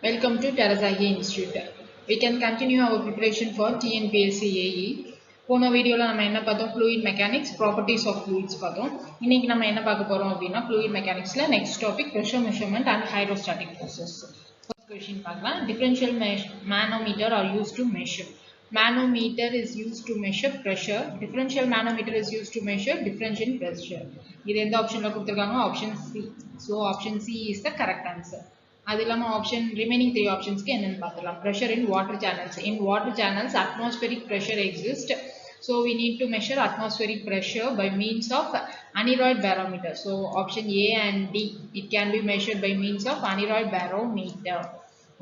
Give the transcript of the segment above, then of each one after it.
Welcome to Terrazagi Institute. We can continue our preparation for TNPSC AE. போன வீடியோல நம்ம என்ன பார்த்தோம் fluid mechanics properties of fluids பார்த்தோம். இன்னைக்கு நம்ம என்ன பார்க்க போறோம் அப்படின்னா fluid mechanicsல next topic pressure measurement and hydrostatic forces. First question பார்க்கலாம். Differential manometer are used to measure. Manometer is used to measure pressure. Differential manometer is used to measure differential pressure. இது எந்த ஆப்ஷன்ல கொடுத்திருக்காங்க? Option C. So option C is the correct answer. அது இல்லாம option remaining three ஆப்ஷன்ஸ்க்கு என்னன்னு பார்த்துக்கலாம். Pressure in water channels. In water channels atmospheric pressure exists, so we need to measure atmospheric pressure by means of aneroid barometer. So option A and D, it can be measured by means of aneroid barometer.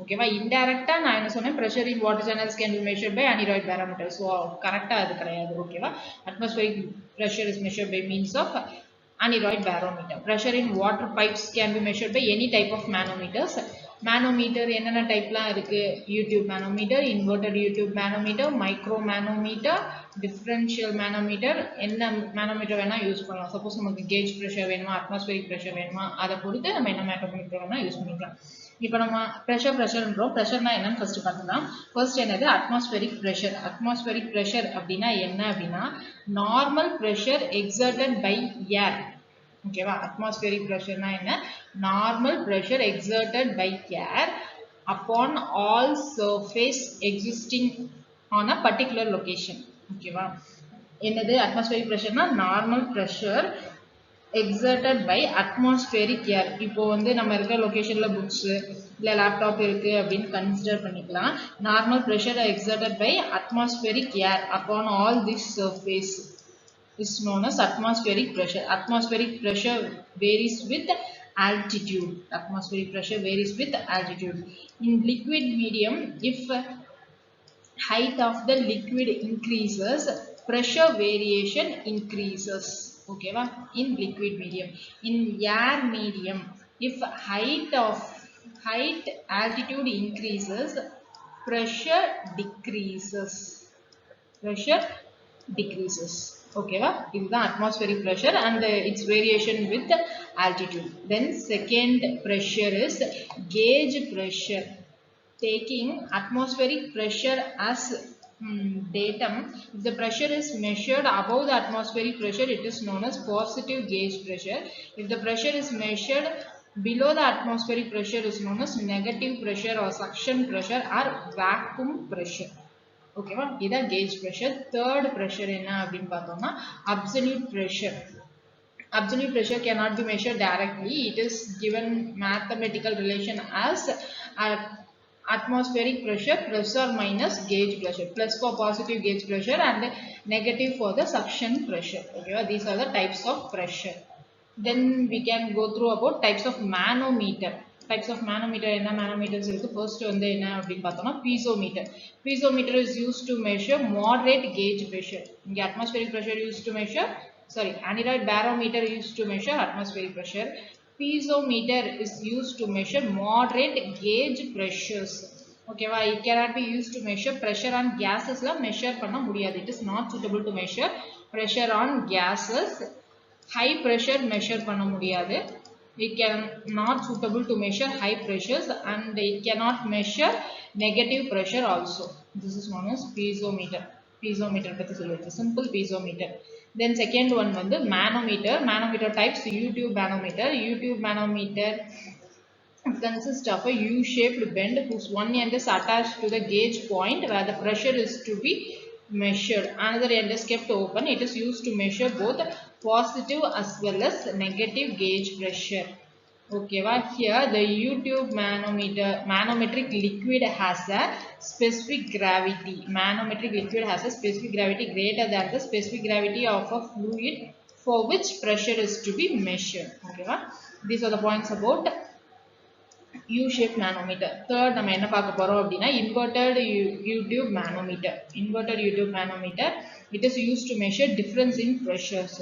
ஓகேவா? இன்டைரக்டா நான் என்ன சொன்னேன், pressure in water channels can be measured by aneroid barometer. So கரெக்டா அது கிடையாது. ஓகேவா? atmospheric pressure is measured by means of aneroid barometer. Pressure in water pipes can be measured by any type of manometers. Manometer என்னென்ன டைப்லாம் இருக்கு? U-tube manometer, inverted U-tube manometer, micro manometer, differential manometer. என்ன manometer வேணா use பண்ணலாம். Suppose நமக்கு gauge pressure வேணுமா, atmospheric pressure வேணுமா, அதை பொறுத்து நம்ம என்ன manometer வேணா யூஸ் பண்ணிக்கலாம். இப்போ நம்ம ப்ரெஷர்ன்றோம். ப்ரெஷர்னா என்னன்னு ஃபர்ஸ்ட் பார்க்கலாம். ஃபர்ஸ்ட் என்னது? Atmospheric pressure. அட்மாஸ்பெரிக் ப்ரெஷர் அப்படின்னா என்ன அப்படின்னா normal pressure exerted by air. ஓகேவா? அட்மாஸ்பெரிக் ப்ரெஷர்னா என்ன? Normal pressure exerted by air upon all surface existing on a particular location. ஓகேவா? என்னது அட்மாஸ்பெரிக் ப்ரெஷர்னா normal pressure exerted by atmospheric air. இப்போ வந்து நம்ம இருக்கிற லொகேஷன்ல புக்ஸ் இல்ல லேப்டாப் இருக்கு அப்படின்னு கன்சிடர் பண்ணிக்கலாம். Normal pressure exerted by atmospheric air upon all this surface is known as atmospheric pressure. Atmospheric pressure varies with altitude. Atmospheric pressure varies with altitude. In liquid medium, if height of the liquid increases, pressure variation increases. Okay, in liquid medium. In air medium, if height altitude increases, pressure decreases. Pressure decreases. Okay, this is the atmospheric pressure and its variation with altitude. Then second pressure is gauge pressure. Taking atmospheric pressure as datum, if the pressure is measured above the atmospheric pressure, it is known as positive gauge pressure. If the pressure is measured below the atmospheric pressure, is known as negative pressure or suction pressure or vacuum pressure. Okay, this is gauge pressure. Third pressure enna appdin paathomna absolute pressure. Absolute pressure cannot be measured directly. It is given mathematical relation as atmospheric pressure plus or minus gauge pressure. Plus for positive gauge pressure and negative for the suction pressure. Okay, these are the types of pressure. Then we can go through about types of manometer. Types of manometer, enna manometers irukku? First வந்து என்ன அப்படி பார்த்தோம்னா piezometer. Piezometer is used to measure moderate gauge pressure. இங்க atmospheric pressure used to measure, sorry, aneroid barometer used to measure atmospheric pressure. Piezometer is used to measure moderate gauge pressures. Okay, it cannot be used to measure pressure on gases. La measure பண்ண முடியாது. It is not suitable to measure pressure on gases. High pressure measure பண்ண முடியாது. It can not suitable to measure high pressures and it cannot measure negative pressure also. This is known as piezometer. Piezometer பத்தி சொல்லுது. Simple piezometer. Then second one வந்து manometer. Manometer types U-tube manometer. U-tube manometer consists of a U-shaped bend whose one end is attached to the gauge point where the pressure is to be measured. Another end is kept open. It is used to measure both positive as well as negative gauge pressure. Okay, here the U-tube manometric liquid has a specific gravity. Manometric liquid has a specific gravity greater than the specific gravity of a fluid for which pressure is to be measured. Okay, these are the points about U-shaped manometer. Third, நம்ம என்ன பார்க்க போறோம் அப்படின்னா inverted U-tube manometer. Inverted U-tube manometer, it is used to measure difference in pressures.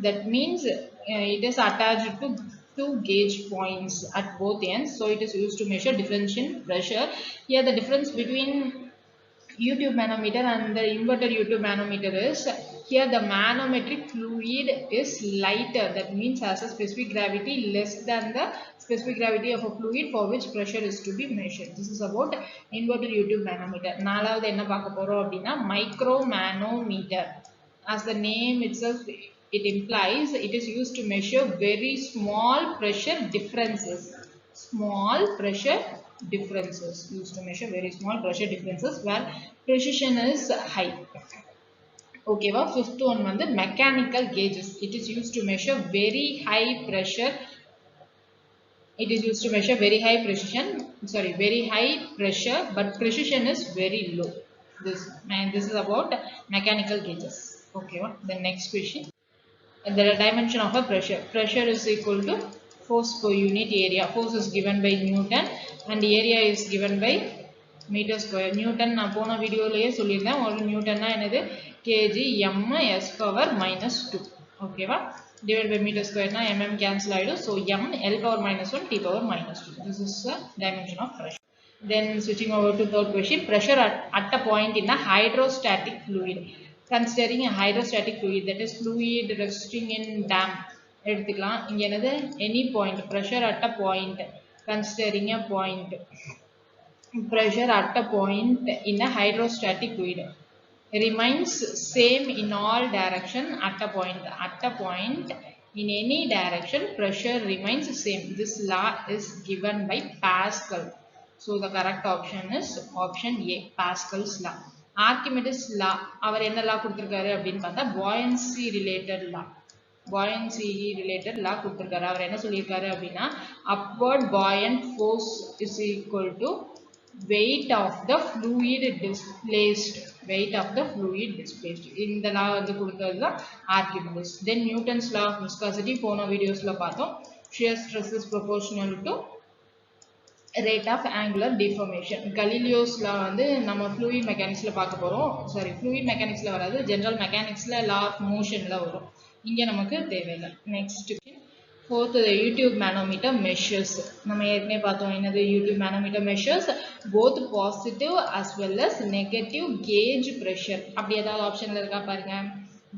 That means it is attached to two gauge points at both ends, so it is used to measure difference in pressure. Here the difference between U-tube manometer and the inverted U-tube manometer is Here the manometric fluid is lighter, that means has a specific gravity less than the specific gravity of a fluid for which pressure is to be measured. This is about inverted U tube manometer. நாலாவது என்ன பார்க்க போறோம் அப்படின்னா micromanometer. As the name itself it implies, it is used to measure very small pressure differences. Small pressure differences, used to measure very small pressure differences where precision is high. Okay, well, fifth one வந்து mechanical gauges. It is used to measure very high pressure. It is used to measure very high precision. Sorry, very high pressure, but precision is very low. This is about mechanical gauges. Okay, well, the next question. The dimension of a pressure. Pressure is equal to force per unit area. Force is given by Newton and area is given by meter square. Newton நான் போன வீடியோலயே சொல்லியிருந்தேன். ஒரு நியூட்டன்னா என்னது kg m s power minus 2. ஓகேவா, divided by meter square na mm cancel ஆயிடும். So m l power minus 1 t power minus 2. This is the dimension of pressure. Then switching over to third question. Pressure at a point in a hydrostatic fluid. Considering a hydrostatic fluid, that is fluid resting in dam எடுத்துக்கலாம். இங்க என்னது any point, pressure at a point, considering a point, pressure at a point in a hydrostatic fluid remains same in all direction at a point. At a point in any direction pressure remains same. This law is given by Pascal. So the correct option is option A, Pascal's law. Archimedes law, அவர் என்ன law கொடுத்திருக்காரு அப்படினு பார்த்தா buoyancy related law. Buoyancy related law கொடுத்திருக்காரு. அவர் என்ன சொல்லியிருக்காரு அப்படினா upward buoyant force is equal to weight of the fluid displaced. Weight of the fluid displaced. இந்த law வந்து கொடுத்தது தான் Archimedes. Then Newton's law of viscosity போன வீடியோஸ்ல பார்த்தோம். Shear stress is proportional to rate of angular deformation. Galileo's law வந்து நம்ம fluid mechanicsல பார்க்க போறோம். Sorry, fluid mechanicsல வராது, general mechanicஸ்ல law of motionல வரும். இங்க நமக்கு தேவையில்லை. Next fourth, the U tube manometer measures. நம்ம ஏற்கனவே பார்த்தோம் என்னது U tube manometer measures both positive as well as negative gauge pressure. அப்படி ஏதாவது ஆப்ஷன்ல இருக்கா பாருங்க.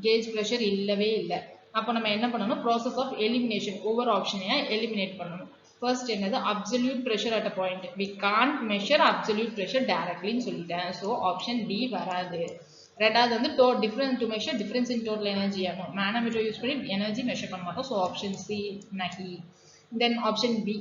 gauge pressure இல்லவே இல்லை. அப்போ நம்ம என்ன பண்ணணும், process of elimination, ஒவ்வொரு ஆப்ஷனையா eliminate பண்ணணும். First என்னது absolute pressure at a point. We can't measure absolute pressure directly ன்னு சொல்லிட்டேன். So option D வராது. ரெண்டாவது வந்து difference to measure difference in total energy ஆகும். manometer யூஸ் பண்ணி energy measure பண்ண மாட்டோம். So option C nahi. Then option B,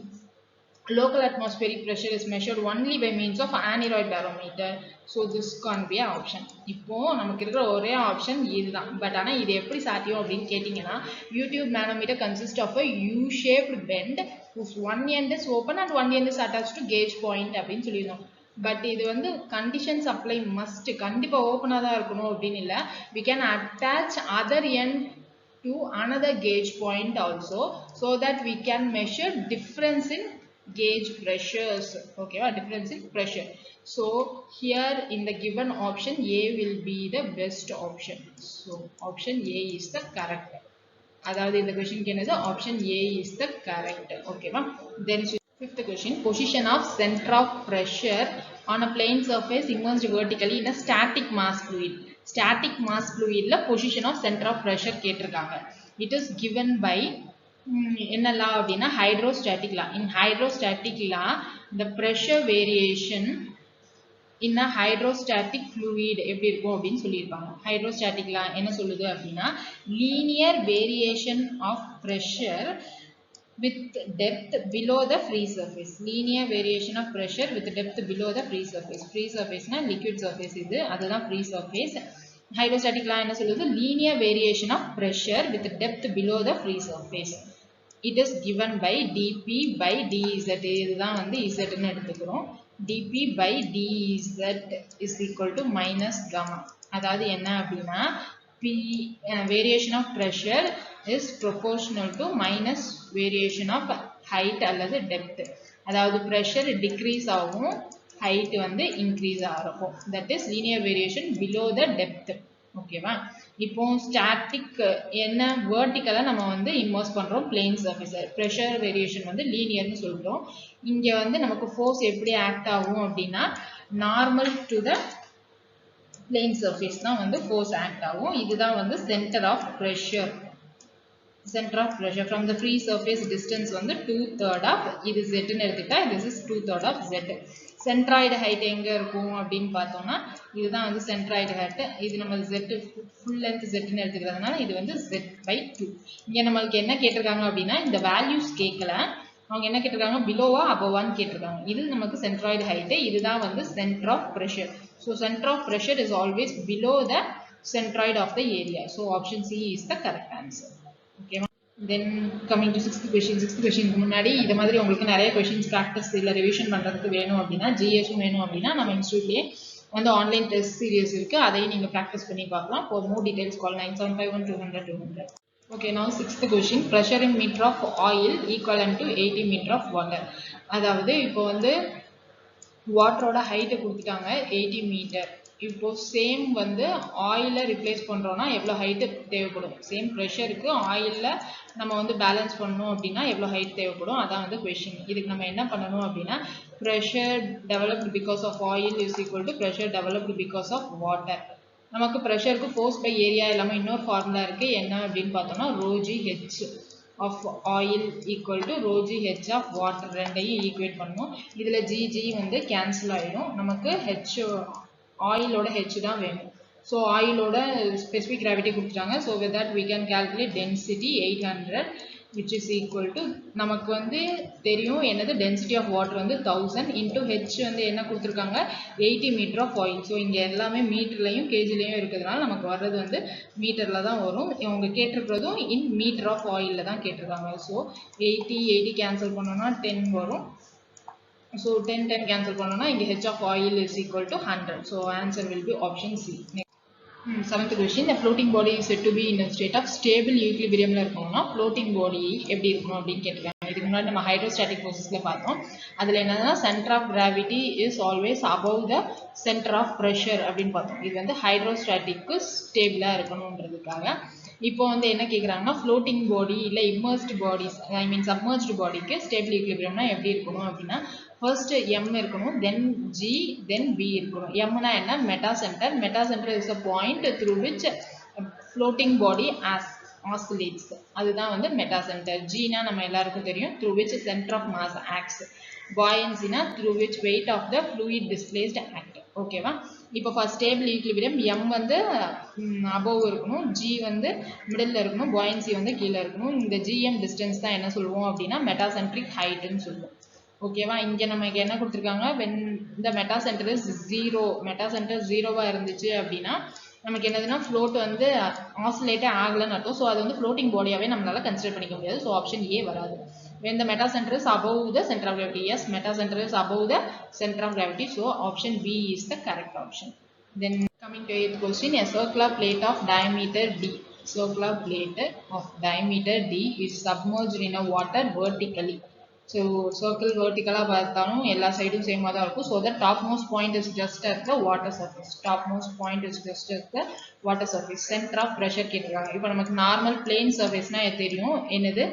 local atmospheric pressure is measured only by means of aneroid barometer. So this can't be an option. இப்போ நமக்கு இருக்கிற ஒரே option இதுதான். But ஆனா இது எப்படி சாத்தியம் அப்படின்னு கேட்டிங்கன்னா U tube manometer consists of a U-shaped bend whose one end is open and one end is attached to gauge point அப்படின்னு சொல்லியிருந்தோம். பட் இது வந்து conditions apply must, கண்டிப்பா ஓப்பனா தான் இருக்கணும் அப்படின்னு இல்லை. We can attach other end to another gauge point also so that we can measure difference in gauge pressures. Okay, difference in pressure. So here in the given option A will be the best option. So option A is the correct. அதாவது இந்த question என்னது, option A is the correct. Okay va. Then fifth question, position of center of pressure on a plane surface immersed vertically in a static mass fluid. Static mass fluid la position of center of pressure கேட்டிருக்காங்க. It is given by என்ன law அப்படின்னா hydrostatic law. In hydrostatic law the pressure variation in a hydrostatic fluid எப்படி இருக்கும் அப்படின்னு சொல்லியிருப்பாங்க. hydrostatic law என்ன சொல்லுது அப்படின்னா linear variation of pressure with depth below the free surface. Linear variation of pressure with depth below the free surface. Free surface na liquid surface இது, அதுதான் free surface. hydrostatic law என்ன சொல்லுது, linear variation of pressure with depth below the free surface. It is given by dp by dz. இதுதான் வந்து z ன்னு எடுத்துக்கிறோம். dp by dz is equal to minus gamma. அதாவது என்ன அப்படின்னா P variation of pressure is proportional to minus variation of height அல்லது depth. அதாவது pressure decrease ஆகும், height வந்து increase ஆகும். That is linear variation below the depth. ஓகேவா. இப்போ static என்ன vertically நம்ம வந்து immerse பண்றோம் plane surface. pressure variation வந்து linear ன்னு சொல்றோம். இங்க வந்து நமக்கு force எப்படி act ஆகும் அப்படின்னா normal to the plane surface தான் வந்து force act ஆகும். இதுதான் வந்து center of pressure. Center of pressure from the free surface distance வந்து 2/3 of இது z ன்னு எடுத்துக்கிட்டா this is 2/3 of z. Centroid height எங்க இருக்கும் அப்படின்னு பார்த்தோம்னா இதுதான் வந்து centroid height. இது நம்ம z full length z ன்னு எடுத்துக்கிறதுனால இது வந்து z/2. இங்க நம்மளுக்கு என்ன கேட்டிருக்காங்க அப்படின்னா இந்த values கேட்கல. அவங்க என்ன கேட்டிருக்காங்க பிலோவா அபோவான்னு கேட்டிருக்காங்க. இது நமக்கு centroid height. இதுதான் வந்து center of pressure. So center of pressure is always below the centroid of the area. So option C is the correct answer. Okay. Then coming to sixth question. Sixth question முன்னாடி இது மாதிரி உங்களுக்கு நிறைய questions practice இல்ல revision பண்றதுக்கு வேணும் அப்படின்னா GS வேணும் அப்படின்னா நம்ம இன்ஸ்டிடியூட்லயே வந்து ஆன்லைன் டெஸ்ட் சீரிஸ் இருக்கு. அதையும் நீங்க practice பண்ணி பார்க்கலாம். For more details call 9751 200 200. Okay, now sixth question. Pressure in meter of oil equivalent to 80 meter of water. அதாவது இப்போ வந்து வாட்டரோட ஹைட் கொடுத்துட்டாங்க 80 மீட்டர். இப்போ சேம் வந்து ஆயில ரிப்ளேஸ் பண்றோம்னா எவ்வளவு ஹைட் தேவைப்படும்? சேம் ப்ரெஷருக்கு ஆயில்ல நம்ம வந்து பேலன்ஸ் பண்ணணும் அப்படின்னா எவ்வளவு ஹைட் தேவைப்படும்? அதான் வந்து கொஸ்டின். இதுக்கு நம்ம என்ன பண்ணணும் அப்படின்னா pressure developed because of oil is equal to pressure developed because of water. நமக்கு ப்ரெஷருக்கு ஃபோர்ஸ் பை ஏரியா எல்லாமே இன்னொரு ஃபார்முலா இருக்கு. என்ன அப்படின்னு பார்த்தோம்னா ρgh of oil equal to ρgh of water ரெண்டையும் ஈக்குவேட் பண்ணும். இதுல g வந்து கேன்சல் ஆயிடும். நமக்கு h ஆயிலோட h தான் வேணும். So ஆயிலோட specific gravity கொடுத்துட்டாங்க. So with that we can calculate density 800 which is equal to நமக்கு வந்து தெரியும் என்னது density of water வந்து 1000 into h வந்து என்ன கொடுத்துருக்காங்க 80 meter of oil. So இங்க எல்லாமே மீட்டர்லையும் கேஜிலையும் இருக்கிறதுனால நமக்கு வர்றது வந்து மீட்டர்ல தான் வரும். இவங்க கேட்டிருக்கிறதும் in meter of oilல தான் கேட்டிருக்காங்க. So 80 cancel பண்ணோம்னா 10 வரும். So 10 cancel பண்ணோம்னா இங்க h of oil is equal to 100. So answer will be option C. Seventh question. The floating body is said to be in a state of stable equilibrium ல இருக்கணும்னா floating body எப்படி இருக்கணும் அப்படின்னு கேட்டிருக்காங்க. இதுக்கு முன்னாடி நம்ம ஹைட்ரோஸ்டாட்டிக் ப்ரோசஸ்ல பார்த்தோம். அதுல என்னன்னா center of gravity is always above the center of pressure அப்படின்னு பார்த்தோம். இது வந்து ஹைட்ரோஸ்டாட்டிக்கு ஸ்டேபிளா இருக்கணும்ன்றதுக்காக இப்போ வந்து என்ன கேக்குறாங்கன்னா floating body இல்ல immersed bodies I mean submerged bodyக்கு stable equilibriumனா எப்படி இருக்கணும் அப்படின்னா first m இருக்கணும், then g, then b இருக்கணும். m னா என்ன? metacenter. Metacenter is a point through which floating body oscillates. அதுதான் வந்து metacenter. g னா நம்ம எல்லாருக்கும் தெரியும் through which center of mass acts. buoyancy னா through which weight of the fluid displaced act. ஓகேவா? இப்போ for stable equilibrium m வந்து above இருக்கணும், g வந்து மிடில்ல இருக்கணும், buoyancy வந்து கீழே இருக்கணும். இந்த gm distance தான் என்ன சொல்லுவோம் அப்படின்னா metacentric height ன்னு சொல்லுவோம். ஓகேவா? இங்க நமக்கு என்ன கொடுத்திருக்காங்க when the metacenter is 0 metacenter 0வா இருந்துச்சு அப்படின்னா நமக்கு என்னதுன்னா float வந்து oscillate ஆகலன்னு அர்த்தம். ஸோ அது வந்து floating bodyயாவே நம்மளால கன்சிடர் பண்ணிக்க முடியாது. ஸோ ஆப்ஷன் ஏ வராது. when the metacenter is above the center of gravity. Yes, metacenter is above the center of gravity. So option B is the correct option. Then coming to 8th question. A circular plate of diameter d. Circular plate of diameter d is submerged in a water vertically. So circle vertical பார்த்தாலும் எல்லா சைடும் சேமா தான் இருக்கும். So the topmost point is just at the water surface. Topmost point is just at the water surface. Center of pressure கேட்டிருக்காங்க. இப்போ நமக்கு normal plane surfaceனா தெரியும் என்னது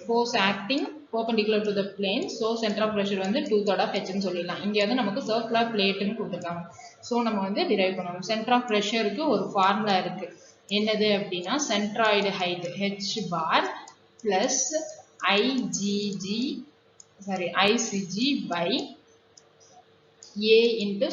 force acting perpendicular to the plane. So center of pressure வந்து 2/3 of h ன்னு சொல்லிடலாம். இங்க வந்து நமக்கு circular plate ன்னு கொடுத்திருக்காங்க. So நம்ம வந்து derive பண்ணணும். Center of pressureக்கு ஒரு ஃபார்முலா இருக்கு. என்னது அப்படின்னா centroid height h bar plus ICG by A into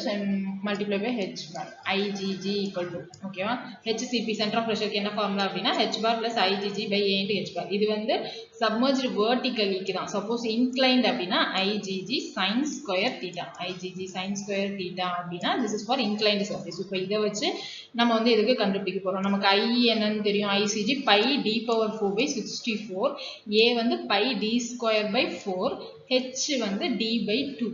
multiply by h bar. IGG equal to okay HCP center of pressure என்ன ஃபார்முலா அப்படின்னா h bar plus IGG by A into h bar. இது வந்து submerged vertically தான். Suppose inclined அப்படின்னா IGG sin square theta. IGG sin square theta அப்படின்னா this is for inclined surface. இப்போ இதை வச்சு நம்ம வந்து இதுக்கு கண்டுபிடிக்க போறோம். நமக்கு I என்னன்னு தெரியும். ICG pi d power 4 by 64. A வந்து pi d square by 4. H வந்து d by 2.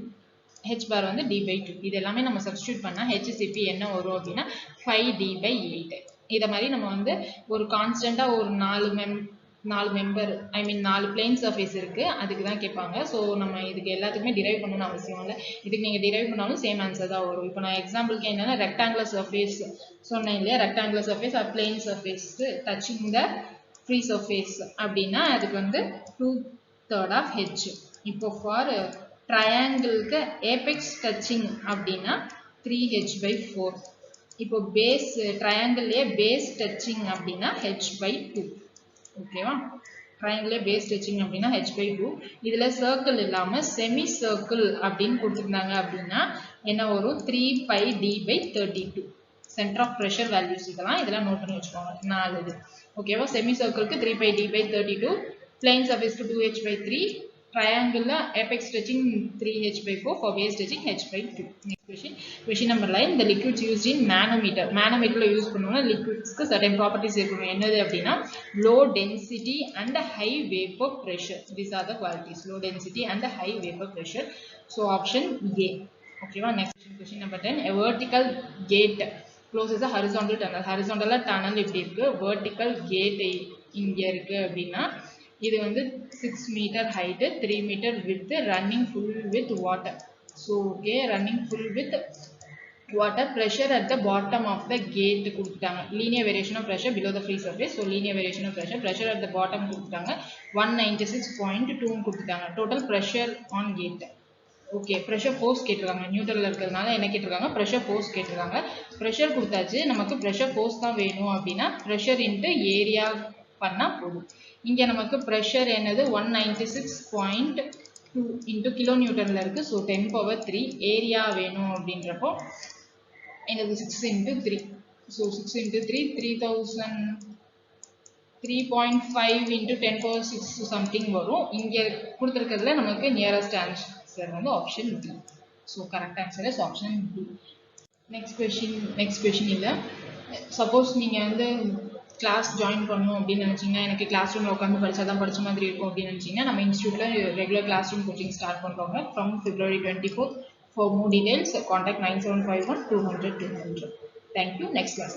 h bar வந்து d by 2. இது எல்லாமே நம்ம சப்ஸ்டிட்யூட் பண்ணா HCP என்ன வரும் அப்படின்னா 5d by 8. இத மாதிரி நம்ம வந்து ஒரு கான்ஸ்டன்ட்டா ஒரு 4 மெம்பர் ஐ மீன் 4 பிளேன் சர்ஃபேஸ் இருக்கு. அதுக்கு தான் கேட்பாங்க. ஸோ நம்ம இதுக்கு எல்லாத்துக்குமே டிரைவ் பண்ணணும்னு அவசியம் இல்லை. இதுக்கு நீங்க டிரைவ் பண்ணாலும் சேம் ஆன்சர் தான் வரும். இப்போ நான் எக்ஸாம்பிளுக்கு என்னன்னா ரெக்டாங்குலர் சர்ஃபேஸ் சொன்னேன் இல்லையா, rectangular surface or plane surface touching the free surface அப்படின்னா அதுக்கு வந்து 2/3 of h. இப்போ ஃபார் ட்ரையாங்கிளுக்கு ஏபெக்ஸ் டச்சிங் அப்படின்னா 3h by 4. இப்போ பேஸ் ட்ரையாங்கிள்லயே பேஸ் டச்சிங் அப்படின்னா h/2 ஓகேவா. ட்ரையாங்கிள் பேஸ் டச்சிங் அப்படின்னா h/2. இதுல சர்க்கிள் இல்லாம செமி சர்க்கிள் அப்படின்னு கொடுத்துருந்தாங்க அப்படின்னா என்ன வரும் 3πd/32. Centre of pressure values இதெல்லாம் நோட் பண்ணி வச்சுக்கோங்க 4 இது ஓகேவா. செமி சர்க்கிளுக்கு 3πd/32, பிளேன் சர்ஃபேஸ்க்கு 2h/3, triangle apex touching 3h/4, for base touching h/2. Next question number 9. The liquids used in manometer. Manometer use பண்ணுவோம்னா liquidsக்கு certain properties இருக்கணும். என்னது அப்படின்னா low density and high vapor pressure. These are the qualities. Low density and high vapor pressure. So option A. Okay, next question number 10. A vertical gate closes a horizontal tunnel. Horizontal tunnel இப்படி இருக்கு, vertical gate இங்க இருக்கு அப்படின்னா இது வந்து 6 meter height, 3 meter width, running full with water. So okay, running full with water. Pressure at the bottom of the gate கொடுத்துட்டாங்க. Linear variation of pressure below the free surface. So linear variation of pressure. Pressure at the bottom கொடுத்துட்டாங்க 196.2 கொடுத்துட்டாங்க. Total pressure on gate. Okay, pressure force கேட்டிருக்காங்க. நியூட்ரல்ல இருக்கிறதுனால என்ன கேட்டிருக்காங்க, pressure force கேட்டிருக்காங்க. Pressure கொடுத்தாச்சு, நமக்கு ப்ரெஷர் ஃபோர்ஸ் தான் வேணும் அப்படின்னா ப்ரெஷர் இன்ட்டு ஏரியா பண்ணா போதும். இங்க நமக்கு ப்ரெஷர் என்னது 196.2 இன்ட்டு கிலோ நியூட்டன்ல இருக்கு. ஸோ 10⁻3. ஏரியா வேணும் அப்படின்றப்போ என்னது 6 × 3. ஸோ 6 × 3 3.5 × 10⁻6 சம்திங் வரும். இங்க கொடுத்துருக்கிறதுல நமக்கு நியரஸ்ட் ஆன்சர் வந்து option B. So correct answer is option B. Next question இல்லை. சப்போஸ் நீங்கள் வந்து கிளாஸ் ஜாயின் பண்ணணும் அப்படின்னு நினச்சிங்கன்னா, எனக்கு கிளாஸ் ரூமில் உட்காந்து படித்தா தான் படித்த மாதிரி இருக்கும் அப்படின்னு நினச்சிங்கன்னா, நம்ம இன்ஸ்டியூட்டில் regular class room coaching start பண்ணுறோங்க from February 24. For more details, contact 9751 200 200. Thank you. Next class.